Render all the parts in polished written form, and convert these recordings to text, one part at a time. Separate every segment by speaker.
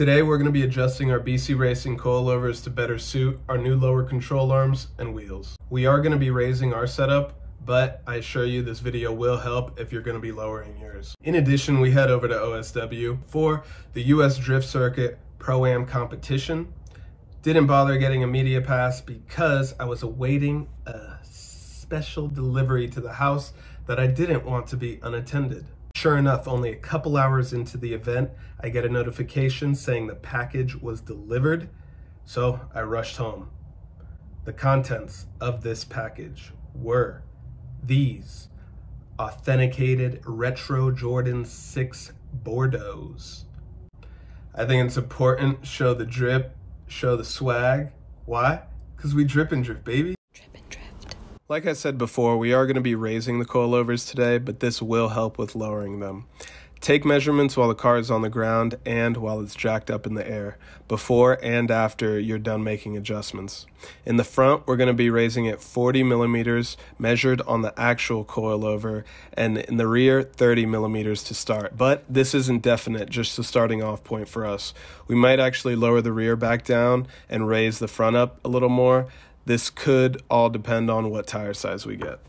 Speaker 1: Today we're going to be adjusting our BC Racing Coilovers to better suit our new lower control arms and wheels. We are going to be raising our setup, but I assure you this video will help if you're going to be lowering yours. In addition, we head over to OSW for the US Drift Circuit ProAm competition. Didn't bother getting a media pass because I was awaiting a special delivery to the house that I didn't want to be unattended. Sure enough, only a couple hours into the event, I get a notification saying the package was delivered, so I rushed home. The contents of this package were these authenticated retro Jordan 6 Bordeauxs. I think it's important, show the drip, show the swag. Why? Because we drip and drift, baby. Drip and drift. Like I said before, we are going to be raising the coilovers today, but this will help with lowering them. Take measurements while the car is on the ground and while it's jacked up in the air, before and after you're done making adjustments. In the front, we're going to be raising it 40 millimeters measured on the actual coilover, and in the rear, 30 millimeters to start. But this isn't definite, just the starting off point for us. We might actually lower the rear back down and raise the front up a little more. This could all depend on what tire size we get.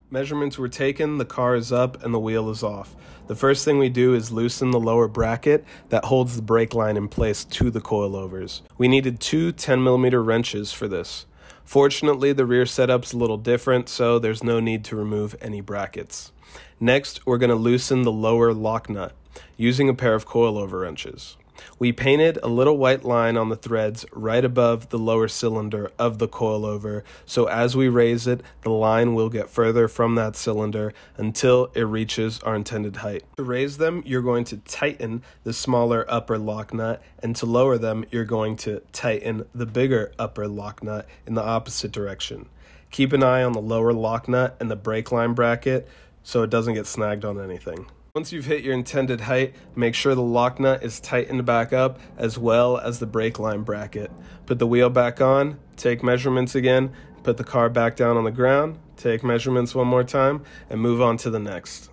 Speaker 1: Measurements were taken, the car is up, and the wheel is off. The first thing we do is loosen the lower bracket that holds the brake line in place to the coilovers. We needed two 10mm wrenches for this. Fortunately, the rear setup's a little different, so there's no need to remove any brackets. Next, we're going to loosen the lower lock nut using a pair of coilover wrenches. We painted a little white line on the threads right above the lower cylinder of the coilover, so as we raise it, the line will get further from that cylinder until it reaches our intended height. To raise them, you're going to tighten the smaller upper lock nut, and to lower them, you're going to tighten the bigger upper lock nut in the opposite direction. Keep an eye on the lower lock nut and the brake line bracket so it doesn't get snagged on anything. Once you've hit your intended height, make sure the lock nut is tightened back up as well as the brake line bracket. Put the wheel back on, take measurements again, put the car back down on the ground, take measurements one more time, and move on to the next.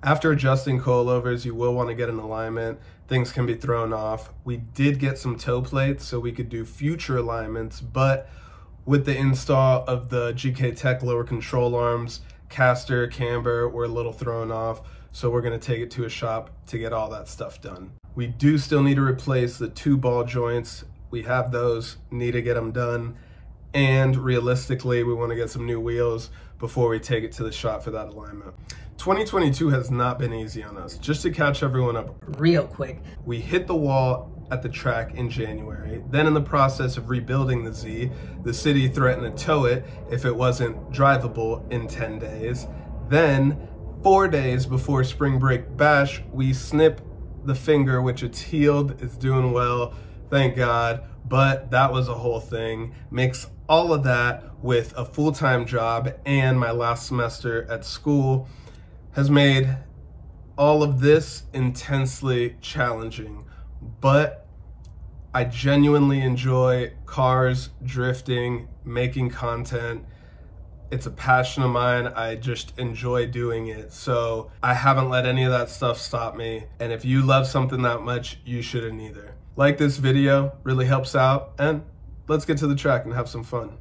Speaker 1: After adjusting coilovers, you will want to get an alignment. Things can be thrown off. We did get some toe plates so we could do future alignments, but with the install of the GK Tech lower control arms, caster, camber were a little thrown off, so we're going to take it to a shop to get all that stuff done. We do still need to replace the two ball joints. We have those, need to get them done, and realistically we want to get some new wheels before we take it to the shop for that alignment. 2022 has not been easy on us. Just to catch everyone up
Speaker 2: real quick,
Speaker 1: we hit the wall at the track in January. Then in the process of rebuilding the Z, the city threatened to tow it if it wasn't drivable in 10 days. Then 4 days before spring break bash, we snip the finger, which it's healed, it's doing well, thank God, but that was a whole thing. Mix all of that with a full-time job and my last semester at school has made all of this intensely challenging, but I genuinely enjoy cars, drifting, making content. It's a passion of mine. I just enjoy doing it. So I haven't let any of that stuff stop me. And if you love something that much, you shouldn't either. Like this video, really helps out. And let's get to the track and have some fun.